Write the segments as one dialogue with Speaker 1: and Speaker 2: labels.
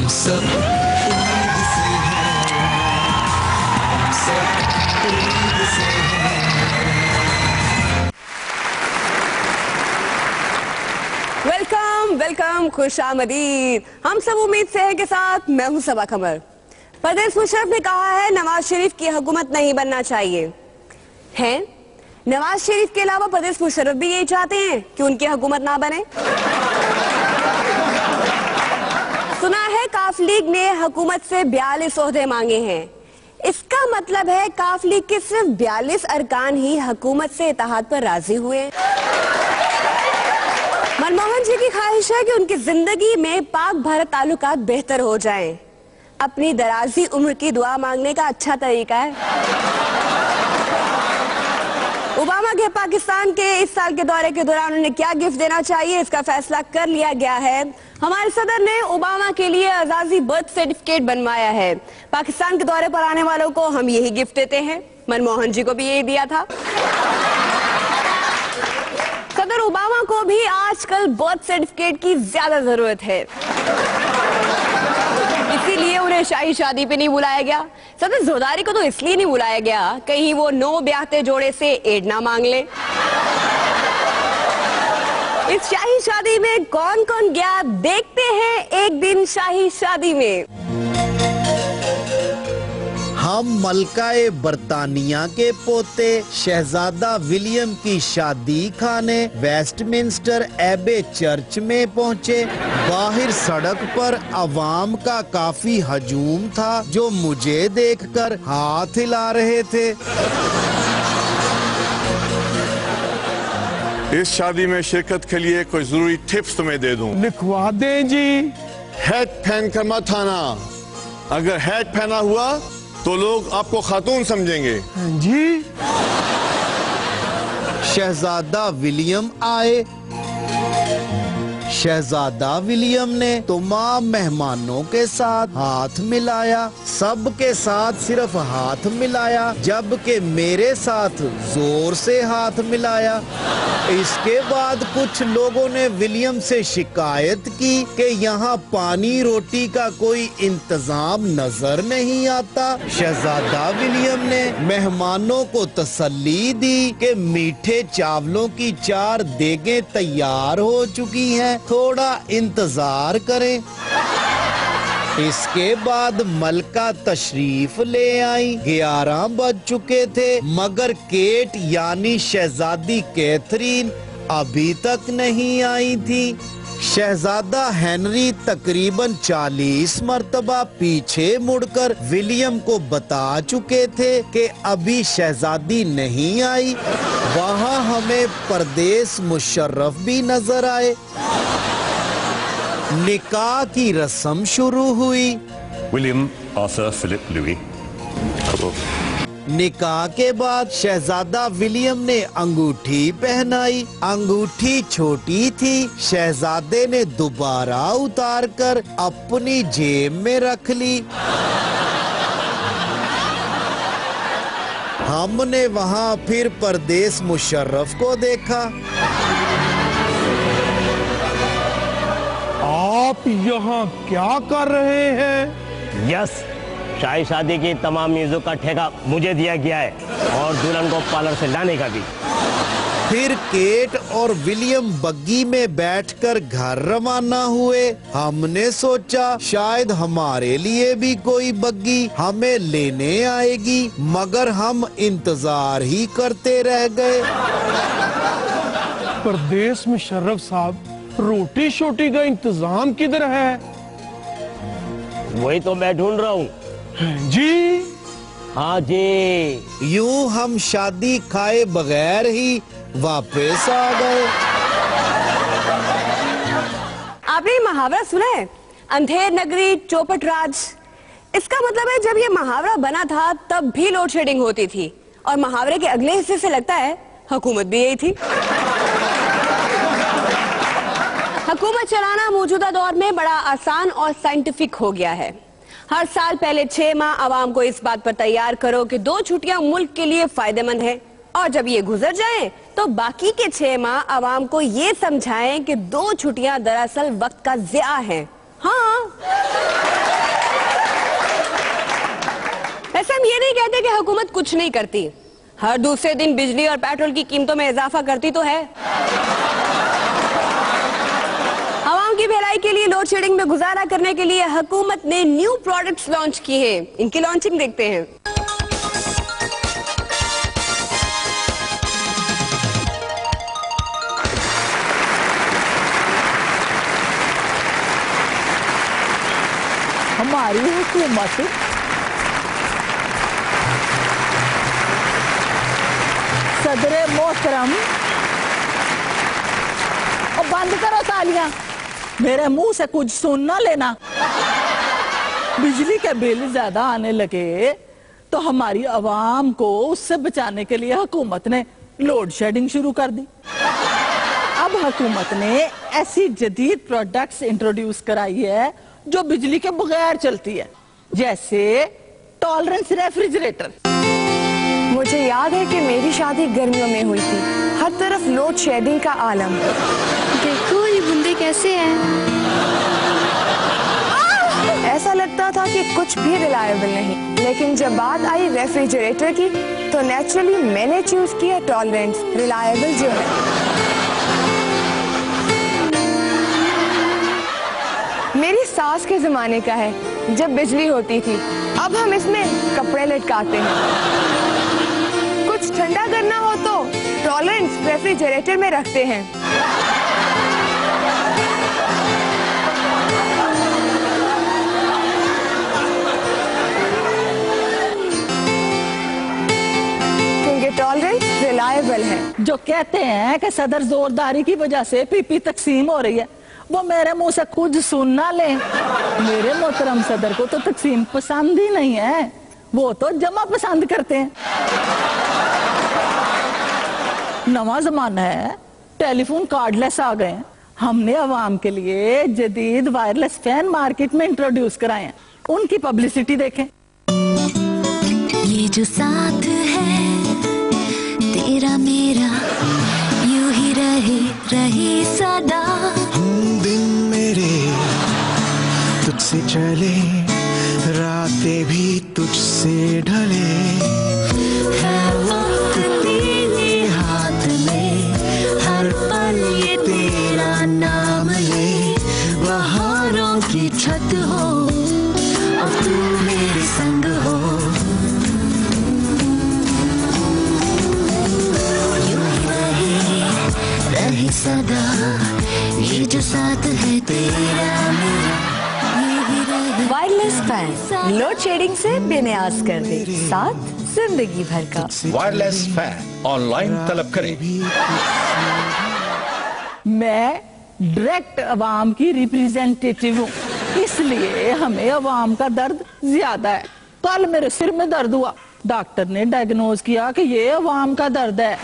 Speaker 1: सब उम्मीद से हैं, हम सब उम्मीद से हैं।
Speaker 2: वेलकम वेलकम, खुशामदीद। हम सब उम्मीद से हैं के साथ मैं हूं सबा कमर। परवेज मुशर्रफ ने कहा है नवाज शरीफ की हुकूमत नहीं बनना चाहिए है। नवाज शरीफ के अलावा परवेज मुशर्रफ भी यही चाहते हैं कि उनकी हुकूमत ना बने। सुना है काफ लीग ने हुकूमत से 42 ओहदे मांगे हैं। इसका मतलब है काफ लीग के सिर्फ 42 अरकान ही हुकूमत से इत्तेहाद पर राजी हुए। मनमोहन जी की ख्वाहिश है कि उनकी जिंदगी में पाक भारत ताल्लुकात बेहतर हो जाएं। अपनी दराजी उम्र की दुआ मांगने का अच्छा तरीका है। ओबामा के पाकिस्तान के इस साल के दौरे के दौरान उन्हें क्या गिफ्ट देना चाहिए, इसका फैसला कर लिया गया है। हमारे सदर ने ओबामा के लिए आजादी बर्थ सर्टिफिकेट बनवाया है। पाकिस्तान के दौरे पर आने वालों को हम यही गिफ्ट देते हैं। मनमोहन जी को भी यही दिया था। सदर ओबामा को भी आजकल बर्थ सर्टिफिकेट की ज्यादा जरूरत है, इसीलिए उन्हें शाही शादी पे नहीं बुलाया गया। सदर जोरदारी को तो इसलिए नहीं बुलाया गया कहीं वो नो ब्याहते जोड़े से एड ना मांग ले। इस शाही शादी में कौन कौन गया देखते हैं एक दिन शाही शादी में।
Speaker 3: हम मलकाए बरतानिया के पोते शहजादा विलियम की शादी खाने वेस्टमिंस्टर एबे चर्च में पहुंचे। बाहर सड़क पर अवाम का काफी हजूम था जो मुझे देखकर हाथ हिला रहे थे।
Speaker 4: इस शादी में शिरकत के लिए कोई जरूरी टिप्स तुम्हें दे दूं?
Speaker 5: लिखवा दें जी।
Speaker 4: हैट पहन कर मत आना। अगर हैट पहना हुआ तो लोग आपको खातून समझेंगे।
Speaker 5: जी।
Speaker 3: शहजादा विलियम आए। शहजादा विलियम ने तमाम मेहमानों के साथ हाथ मिलाया। सबके साथ सिर्फ हाथ मिलाया, जबकि मेरे साथ जोर से हाथ मिलाया। इसके बाद कुछ लोगों ने विलियम से शिकायत की कि यहाँ पानी रोटी का कोई इंतजाम नजर नहीं आता। शहजादा विलियम ने मेहमानों को तसल्ली दी कि मीठे चावलों की 4 देगें तैयार हो चुकी हैं, थोड़ा इंतजार करें। इसके बाद मलका तशरीफ ले आई। 11 बज चुके थे मगर केट यानी शहजादी कैथरीन अभी तक नहीं आई थी। शहजादा हेनरी तकरीबन 40 मर्तबा पीछे मुड़कर विलियम को बता चुके थे कि अभी शहजादी नहीं आई। वहाँ हमें परवेज मुशर्रफ भी नजर आए। निकाह की रस्म शुरू हुई।
Speaker 6: William Arthur Philip Louis.
Speaker 3: निकाह के बाद शहजादा विलियम ने अंगूठी पहनाई। अंगूठी छोटी थी। शहजादे ने दोबारा उतारकर अपनी जेब में रख ली। हमने वहाँ फिर परवेज मुशर्रफ को देखा।
Speaker 5: आप यहाँ क्या कर रहे हैं?
Speaker 7: यस, शाही शादी की तमाम चीजों का ठेका मुझे दिया गया है और दुल्हन को पार्लर से लाने का भी।
Speaker 3: फिर केट और विलियम बग्गी में बैठकर घर रवाना हुए। हमने सोचा शायद हमारे लिए भी कोई बग्गी हमें लेने आएगी, मगर हम इंतजार ही करते रह गए।
Speaker 5: परवेज मुशर्रफ साहब, रोटी शोटी का इंतजाम किधर है?
Speaker 7: वही तो मैं ढूंढ रहा हूँ।
Speaker 5: जी।
Speaker 7: हाँ जी।
Speaker 3: यूं हम शादी खाए बगैर ही वापस आ गए।
Speaker 2: आपने ये मुहावरा सुना है, अंधेर नगरी चौपट राज? इसका मतलब है जब ये मुहावरा बना था तब भी लोड शेडिंग होती थी, और मुहावरे के अगले हिस्से से लगता है हुकूमत भी यही थी। हुकूमत चलाना मौजूदा दौर में बड़ा आसान और साइंटिफिक हो गया है। हर साल पहले 6 माह आवाम को इस बात पर तैयार करो कि 2 छुट्टियां मुल्क के लिए फायदेमंद है, और जब ये गुजर जाए तो बाकी के 6 माह आवाम को ये समझाएं कि 2 छुट्टियां दरअसल वक्त का ज़िया है। हाँ, वैसे हम ये नहीं कहते कि हुकूमत कुछ नहीं करती, हर दूसरे दिन बिजली और पेट्रोल की कीमतों में इजाफा करती तो है। आवाम की भलाई के लिए लोड शेडिंग में गुजारा करने के लिए हुकूमत ने न्यू प्रोडक्ट्स लॉन्च किए हैं। इनकी लॉन्चिंग देखते हैं।
Speaker 8: हमारी हुकूमत सदरे मोहतरम, और बंद करो तालियां, मेरे मुंह से कुछ सुन ना लेना। बिजली के बिल ज्यादा आने लगे तो हमारी आवाम को उससे बचाने के लिए हुकूमत ने लोड शेडिंग शुरू कर दी। अब हुकूमत ने ऐसी जदीद प्रोडक्ट्स इंट्रोड्यूस कराई है जो बिजली के बगैर चलती है, जैसे टॉलरेंस रेफ्रिजरेटर।
Speaker 2: मुझे याद है कि मेरी शादी गर्मियों में हुई थी, हर तरफ लोड शेडिंग का आलम।
Speaker 9: देखो ये बंदे कैसे हैं।
Speaker 2: ऐसा लगता था कि कुछ भी रिलायबल नहीं, लेकिन जब बात आई रेफ्रिजरेटर की तो नेचुरली मैंने चूज किया टॉलरेंस, रिलायबल जो है। मेरी सास के जमाने का है, जब बिजली होती थी। अब हम इसमें कपड़े लटकाते हैं। कुछ ठंडा करना हो तो टॉलरेंस रेफ्रिजरेटर में रखते हैं। क्योंकि टॉलरेंस रिलायबल है।
Speaker 8: जो कहते हैं कि सदर जोरदारी की वजह से पीपी तकसीम हो रही है, वो मेरे मुंह से कुछ सुन ना ले। मेरे मोहतरम सदर को तो तकसीम पसंद ही नहीं है, वो तो जमा पसंद करते हैं। नवा जमाना है, टेलीफोन कार्डलेस आ गए हैं। हमने अवाम के लिए जदीद वायरलेस फैन मार्केट में इंट्रोड्यूस कराए हैं, उनकी पब्लिसिटी देखें।
Speaker 9: ये जो साथ है तेरा मेरा, यूं ही रहे सदा।
Speaker 1: दिन मेरे तुझसे चले, रातें भी तुझसे ढले।
Speaker 9: है वक्त तेरे हाथ में, हर पल ये तेरा नाम ले। बहारों की छत हो, अब तू मेरे संग हो। यूं ही रहे सदा, ये जो साथ है तेरा मेरा।
Speaker 2: वायरलेस फैन लोड शेडिंग से बेनियाज कर दे, साथ जिंदगी भर का।
Speaker 10: वायरलेस फैन ऑनलाइन तलब करें।
Speaker 8: मैं डायरेक्ट अवाम की रिप्रेजेंटेटिव हूँ, इसलिए हमें अवाम का दर्द ज्यादा है। कल मेरे सिर में दर्द हुआ, डॉक्टर ने डायग्नोज किया कि ये अवाम का दर्द है।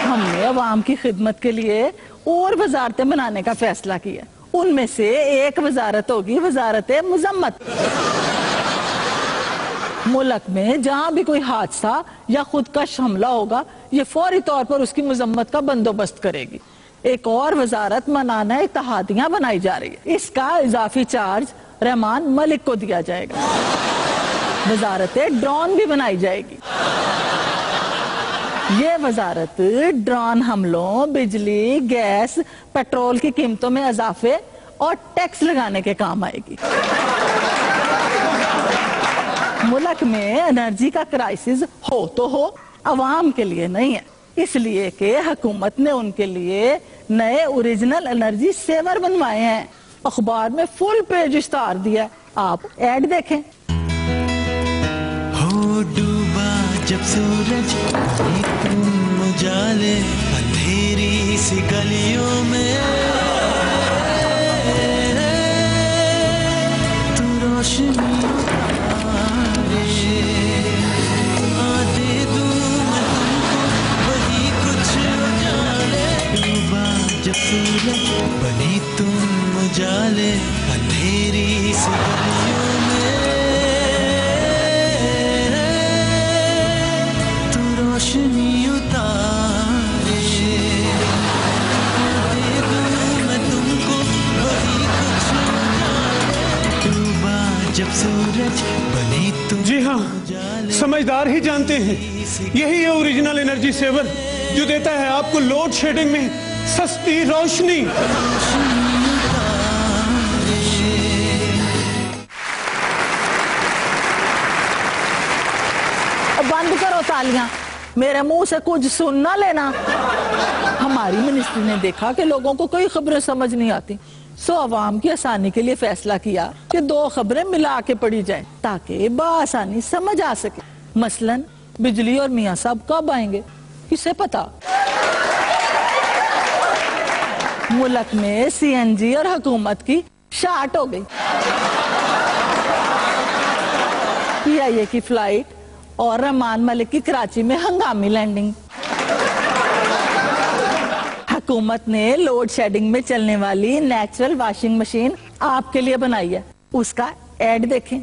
Speaker 8: हमने अवाम की खिदमत के लिए और वजारतें बनाने का फैसला किया। उनमें से एक वजारत होगी वजारत मुजम्मत। मुल्क में जहां भी कोई हादसा या खुदकश हमला होगा, ये फौरी तौर पर उसकी मुजम्मत का बंदोबस्त करेगी। एक और वजारत मनाना इत्तेहादियां बनाई जा रही है, इसका इजाफी चार्ज रहमान मलिक को दिया जाएगा। वजारत ड्रोन भी बनाई जाएगी। ये वजारत ड्रोन हमलों, बिजली, गैस, पेट्रोल की कीमतों में इजाफे और टैक्स लगाने के काम आएगी। मुल्क में एनर्जी का क्राइसिस हो तो हो, अवाम के लिए नहीं है, इसलिए कि हुकूमत ने उनके लिए नए ओरिजिनल एनर्जी सेवर बनवाए हैं। अखबार में फुल पेज इश्तार दिया, आप ऐड देखें।
Speaker 1: हो डूबा जब सूरज, तुम उजाले अंधेरी सी गलियों में। तू रोशनी दे दूं मैं तुमको, वही कुछ उजाले। डूबा जब सूरज, बनी तुम उजाले अंधेरी सी गलियों में। रोशनी उतारे, दे दूं मैं तुमको, वही कुछ डूबा जब सूरज, बनी
Speaker 5: समझदार ही जानते हैं, यही है ओरिजिनल एनर्जी सेवर जो देता है आपको लोड शेडिंग में सस्ती रोशनी।
Speaker 8: बंद करो तालियां, मेरे मुंह से कुछ सुन ना लेना। हमारी मिनिस्ट्री ने देखा कि लोगों को कोई खबरें समझ नहीं आती, सो अवाम की आसानी के लिए फैसला किया कि 2 खबरें मिला के पढ़ी जाएं ताकि बआसानी समझ आ सके। मसलन बिजली और मियां साहब कब आएंगे, किसे पता। मुल्क में सीएनजी और हुकूमत की शार्ट हो गई। पीआईए की फ्लाइट और रहमान मलिक की कराची में हंगामी लैंडिंग। हुकूमत ने लोड शेडिंग में चलने वाली नेचुरल वॉशिंग मशीन आपके लिए बनाई है, उसका एड देखें।